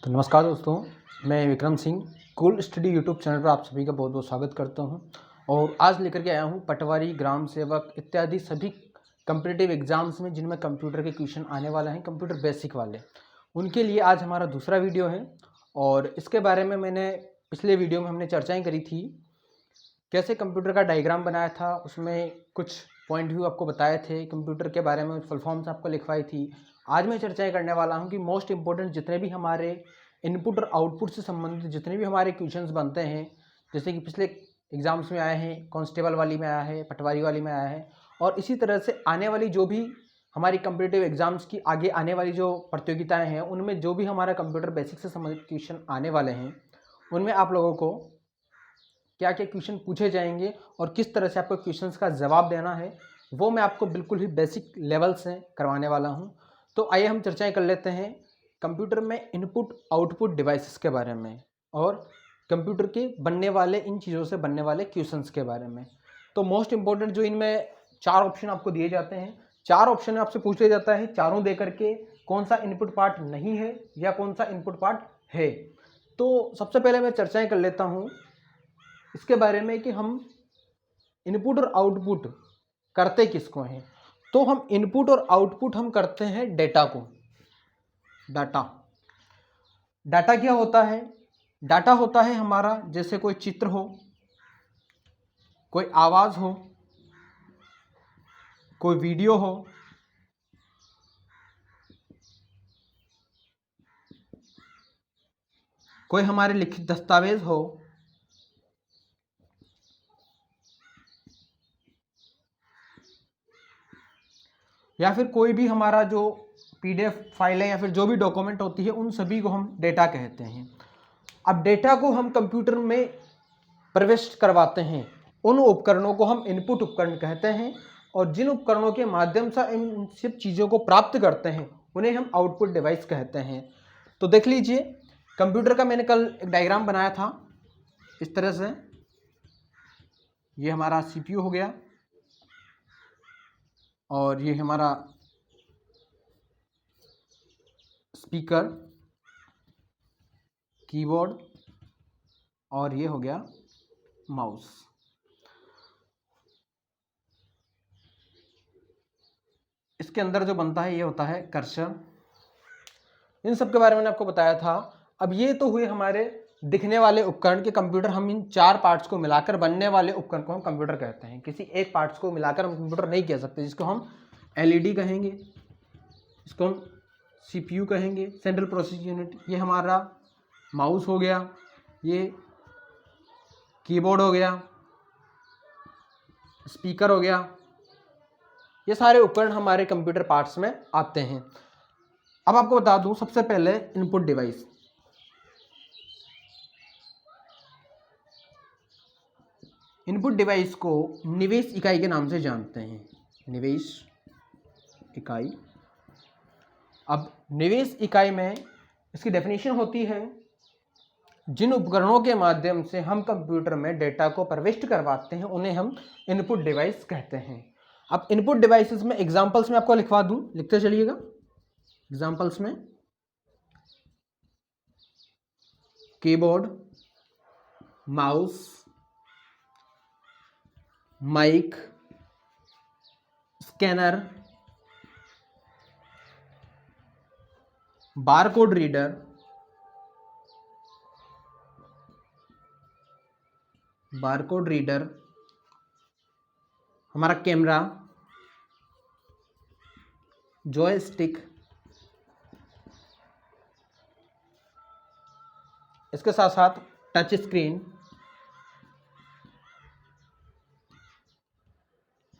तो नमस्कार दोस्तों, मैं Vikram Singh cool study YouTube channel पर आप सभी का बहुत बहुत स्वागत करता हूं। और आज लेकर के आया हूं पटवारी, ग्राम सेवक इत्यादि सभी कम्पिटिटिव एग्जाम्स में जिनमें कंप्यूटर के क्वेश्चन आने वाले हैं, कंप्यूटर बेसिक वाले, उनके लिए आज हमारा दूसरा वीडियो है। और इसके बारे में मैंने पिछले वीडियो में हमने चर्चाएँ करी थी, कैसे कंप्यूटर का डायग्राम बनाया था, उसमें कुछ पॉइंट व्यू आपको बताए थे, कंप्यूटर के बारे में फुल फॉर्म्स आपको लिखवाई थी। आज मैं चर्चाएं करने वाला हूं कि मोस्ट इंपॉर्टेंट जितने भी हमारे इनपुट और आउटपुट से संबंधित जितने भी हमारे क्वेश्चंस बनते हैं, जैसे कि पिछले एग्जाम्स में आए हैं, कांस्टेबल वाली में आया है, पटवारी वाली में आया है, और इसी तरह से आने वाली जो भी हमारी कम्पिटिटिव एग्जाम्स की आगे आने वाली जो प्रतियोगिताएँ हैं, उनमें जो भी हमारा कंप्यूटर बेसिक से संबंधित क्वेश्चन आने वाले हैं, उनमें आप लोगों को क्या क्या क्वेश्चन पूछे जाएंगे और किस तरह से आपको क्वेश्चंस का जवाब देना है, वो मैं आपको बिल्कुल ही बेसिक लेवल से करवाने वाला हूं। तो आइए हम चर्चाएं कर लेते हैं कंप्यूटर में इनपुट आउटपुट डिवाइसेस के बारे में और कंप्यूटर के बनने वाले इन चीज़ों से बनने वाले क्वेश्चंस के बारे में। तो मोस्ट इंपॉर्टेंट जो इनमें 4 ऑप्शन आपको दिए जाते हैं, 4 ऑप्शन में आपसे पूछ लिया जाता है, चारों दे करके कौन सा इनपुट पार्ट नहीं है या कौन सा इनपुट पार्ट है। तो सबसे पहले मैं चर्चाएं कर लेता हूं इसके बारे में कि हम इनपुट और आउटपुट करते किसको हैं। तो हम इनपुट और आउटपुट हम करते हैं डेटा को। डाटा डाटा क्या होता है? डाटा होता है हमारा, जैसे कोई चित्र हो, कोई आवाज हो, कोई वीडियो हो, कोई हमारे लिखित दस्तावेज हो, या फिर कोई भी हमारा जो पीडीएफ फाइल है या फिर जो भी डॉक्यूमेंट होती है, उन सभी को हम डेटा कहते हैं। अब डेटा को हम कंप्यूटर में प्रविष्ट करवाते हैं, उन उपकरणों को हम इनपुट उपकरण कहते हैं, और जिन उपकरणों के माध्यम से इन सब चीज़ों को प्राप्त करते हैं उन्हें हम आउटपुट डिवाइस कहते हैं। तो देख लीजिए, कंप्यूटर का मैंने कल एक डायग्राम बनाया था इस तरह से। ये हमारा सीपीयू हो गया और ये हमारा स्पीकर, कीबोर्ड, और ये हो गया माउस। इसके अंदर जो बनता है ये होता है कर्सर। इन सब के बारे में मैंने आपको बताया था। अब ये तो हुए हमारे दिखने वाले उपकरण के कंप्यूटर। हम इन 4 पार्ट्स को मिलाकर बनने वाले उपकरण को हम कंप्यूटर कहते हैं। किसी एक पार्ट्स को मिलाकर हम कंप्यूटर नहीं कह सकते, जिसको हम एलईडी कहेंगे, इसको हम सीपीयू कहेंगे, सेंट्रल प्रोसेसिंग यूनिट। ये हमारा माउस हो गया, ये कीबोर्ड हो गया, स्पीकर हो गया। ये सारे उपकरण हमारे कंप्यूटर पार्ट्स में आते हैं। अब आपको बता दूं, सबसे पहले इनपुट डिवाइस। इनपुट डिवाइस को निवेश इकाई के नाम से जानते हैं, निवेश इकाई। अब निवेश इकाई में इसकी डेफिनेशन होती है, जिन उपकरणों के माध्यम से हम कंप्यूटर में डेटा को प्रविष्ट करवाते हैं उन्हें हम इनपुट डिवाइस कहते हैं। अब इनपुट डिवाइसेस में एग्जांपल्स में आपको लिखवा दूं, लिखते चलिएगा। एग्जांपल्स में keyboard, mouse, mic, scanner, barcode reader, हमारा कैमरा, जॉयस्टिक, इसके साथ साथ टच स्क्रीन,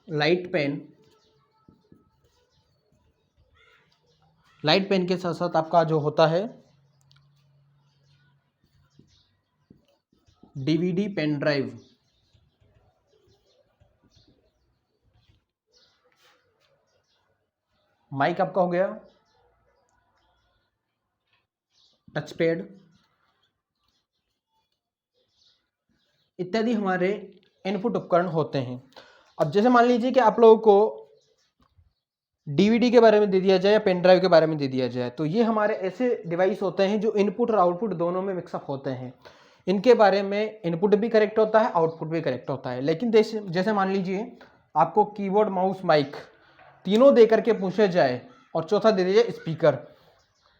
लाइट पेन के साथ साथ आपका जो होता है डीवीडी पेन ड्राइव, माइक आपका हो गया, टच पैड इत्यादि हमारे इनपुट उपकरण होते हैं। अब जैसे मान लीजिए कि आप लोगों को डीवीडी के बारे में दे दिया जाए या पेन ड्राइव के बारे में दे दिया जाए, तो ये हमारे ऐसे डिवाइस होते हैं जो इनपुट और आउटपुट दोनों में मिक्सअप होते हैं। इनके बारे में इनपुट भी करेक्ट होता है, आउटपुट भी करेक्ट होता है। लेकिन जैसे मान लीजिए आपको कीबोर्ड, माउस, माइक तीनों दे करके पूछा जाए और चौथा दे दिया जाए स्पीकर,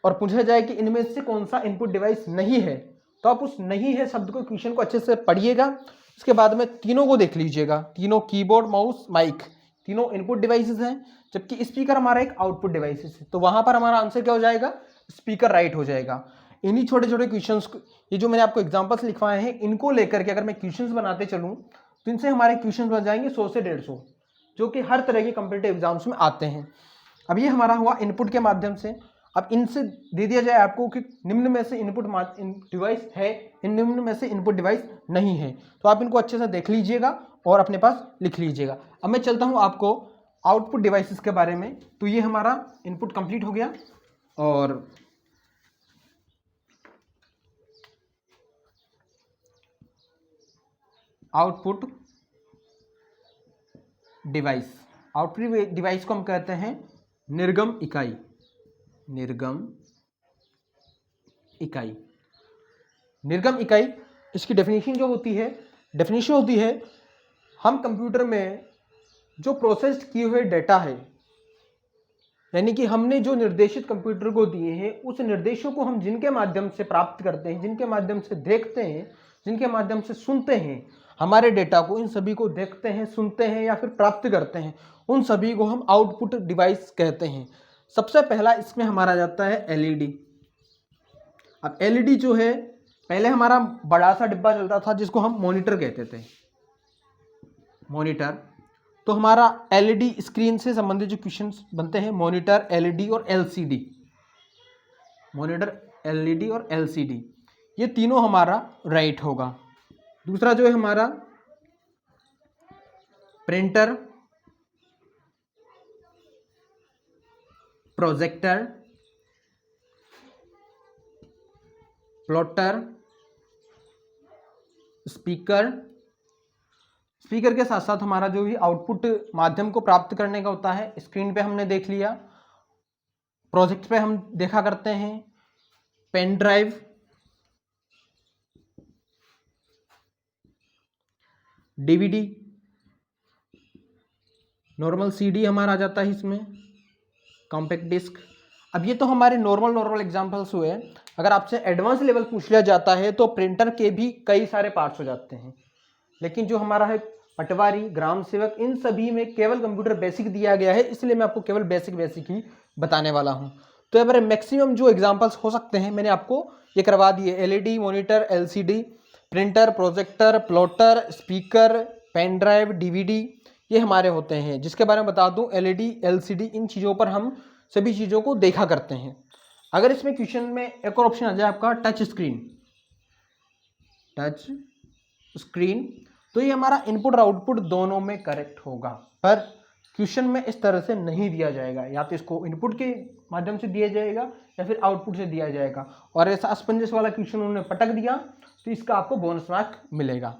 और पूछा जाए कि इनमें से कौन सा इनपुट डिवाइस नहीं है, तो आप उस नहीं है शब्द को, क्वेश्चन को अच्छे से पढ़िएगा। इसके बाद में तीनों को देख लीजिएगा, तीनों कीबोर्ड, माउस, माइक तीनों इनपुट डिवाइसेस हैं, जबकि स्पीकर हमारा एक आउटपुट डिवाइस है। तो वहां पर हमारा आंसर क्या हो जाएगा, स्पीकर राइट हो जाएगा। इन्हीं छोटे छोटे क्वेश्चंस, ये जो मैंने आपको एग्जांपल्स लिखवाए हैं, इनको लेकर के अगर मैं क्वेश्चंस बनाते चलूं तो इनसे हमारे क्वेश्चंस बन जाएंगे 100 से 150, जो कि हर तरह के कॉम्पिटिटिव एग्जाम्स में आते हैं। अब ये हमारा हुआ इनपुट के माध्यम से। अब इनसे दे दिया जाए आपको कि निम्न में से इनपुट डिवाइस है, इन निम्न में से इनपुट डिवाइस नहीं है, तो आप इनको अच्छे से देख लीजिएगा और अपने पास लिख लीजिएगा। अब मैं चलता हूं आपको आउटपुट डिवाइसेस के बारे में। तो ये हमारा इनपुट कंप्लीट हो गया, और आउटपुट डिवाइस, आउटपुट डिवाइस को हम कहते हैं निर्गम इकाई। निर्गम इकाई, निर्गम इकाई, इसकी डेफिनेशन जो होती है, डेफिनेशन होती है हम कंप्यूटर में जो प्रोसेस्ड किए हुए डेटा है, यानी कि हमने जो निर्देशित कंप्यूटर को दिए हैं, उस निर्देशों को हम जिनके माध्यम से प्राप्त करते हैं, जिनके माध्यम से देखते हैं, जिनके माध्यम से सुनते हैं हमारे डेटा को, इन सभी को देखते हैं, सुनते हैं या फिर प्राप्त करते हैं, उन सभी को हम आउटपुट डिवाइस कहते हैं। सबसे पहला इसमें हमारा जाता है एलईडी। अब एलईडी जो है, पहले हमारा बड़ा सा डिब्बा चलता था जिसको हम मॉनिटर कहते थे, मॉनिटर। तो हमारा एलईडी स्क्रीन से संबंधित जो क्वेश्चंस बनते हैं, मॉनिटर, एलईडी और एलसीडी, मॉनिटर, एलईडी और एलसीडी, ये तीनों हमारा राइट होगा। दूसरा जो है हमारा printer, projector, plotter, speaker. Speaker के साथ साथ हमारा जो भी आउटपुट माध्यम को प्राप्त करने का होता है, स्क्रीन पे हमने देख लिया, प्रोजेक्ट पे हम देखा करते हैं, pen drive, DVD, normal CD हमारा आ जाता है इसमें, कॉम्पैक्ट डिस्क। अब ये तो हमारे नॉर्मल एग्जांपल्स हुए। अगर आपसे एडवांस लेवल पूछ लिया जाता है तो प्रिंटर के भी कई सारे पार्ट्स हो जाते हैं, लेकिन जो हमारा है पटवारी, ग्राम सेवक, इन सभी में केवल कंप्यूटर बेसिक दिया गया है, इसलिए मैं आपको केवल बेसिक ही बताने वाला हूं। तो यहाँ पर मैक्सिमम जो एग्जांपल्स हो सकते हैं मैंने आपको ये करवा दिए। LED, monitor, LCD, printer, projector, plotter, speaker, pen drive, DVD, ये हमारे होते हैं। जिसके बारे में बता दूं, एलईडी, एलसीडी, इन चीज़ों पर हम सभी चीज़ों को देखा करते हैं। अगर इसमें क्वेश्चन में एक और ऑप्शन आ जाए आपका टच स्क्रीन, टच स्क्रीन, तो ये हमारा इनपुट और आउटपुट दोनों में करेक्ट होगा, पर क्वेश्चन में इस तरह से नहीं दिया जाएगा। या तो इसको इनपुट के माध्यम से दिया जाएगा या फिर आउटपुट से दिया जाएगा, और ऐसा असमंजस वाला क्वेश्चन उन्होंने पटक दिया तो इसका आपको बोनस मार्क मिलेगा।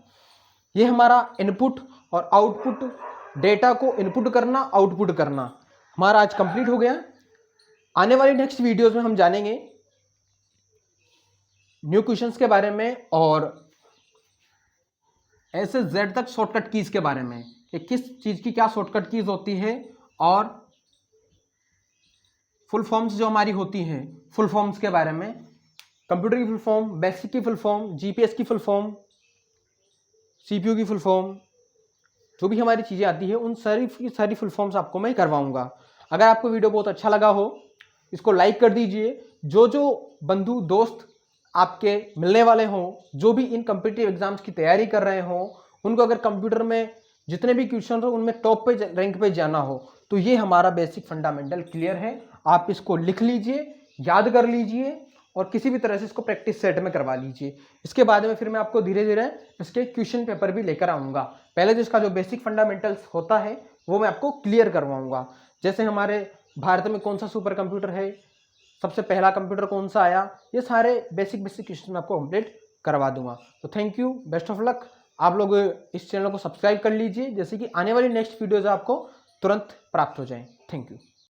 ये हमारा इनपुट और आउटपुट, डेटा को इनपुट करना, आउटपुट करना, हमारा आज कंप्लीट हो गया। आने वाली नेक्स्ट वीडियोस में हम जानेंगे न्यू क्वेश्चंस के बारे में और ऐसे जेड तक शॉर्टकट कीज के बारे में, कि किस चीज की क्या शॉर्टकट कीज होती है, और फुल फॉर्म्स जो हमारी होती हैं, फुल फॉर्म्स के बारे में, कंप्यूटर की फुल फॉर्म, बेसिक की फुल फॉर्म, जीपीएस की फुल फॉर्म, सीपीयू की फुल फॉर्म, जो भी हमारी चीज़ें आती है उन सारी फुल फॉर्म्स आपको मैं करवाऊंगा। अगर आपको वीडियो बहुत अच्छा लगा हो, इसको लाइक कर दीजिए। जो बंधु दोस्त आपके मिलने वाले हों, जो भी इन कॉम्पिटिटिव एग्जाम्स की तैयारी कर रहे हों, उनको अगर कंप्यूटर में जितने भी क्वेश्चन हो उनमें टॉप पे रैंक पे जाना हो, तो ये हमारा बेसिक फंडामेंटल क्लियर है। आप इसको लिख लीजिए, याद कर लीजिए और किसी भी तरह से इसको प्रैक्टिस सेट में करवा लीजिए। इसके बाद में फिर मैं आपको धीरे धीरे इसके क्वेश्चन पेपर भी लेकर आऊँगा। पहले जो इसका जो बेसिक फंडामेंटल्स होता है वो मैं आपको क्लियर करवाऊँगा। जैसे हमारे भारत में कौन सा सुपर कंप्यूटर है, सबसे पहला कंप्यूटर कौन सा आया, ये सारे बेसिक क्वेश्चन मैं आपको कंप्लीट करवा दूंगा। तो thank you, best of luck. आप लोग इस चैनल को सब्सक्राइब कर लीजिए, जैसे कि आने वाली नेक्स्ट वीडियोज़ आपको तुरंत प्राप्त हो जाएं। Thank you.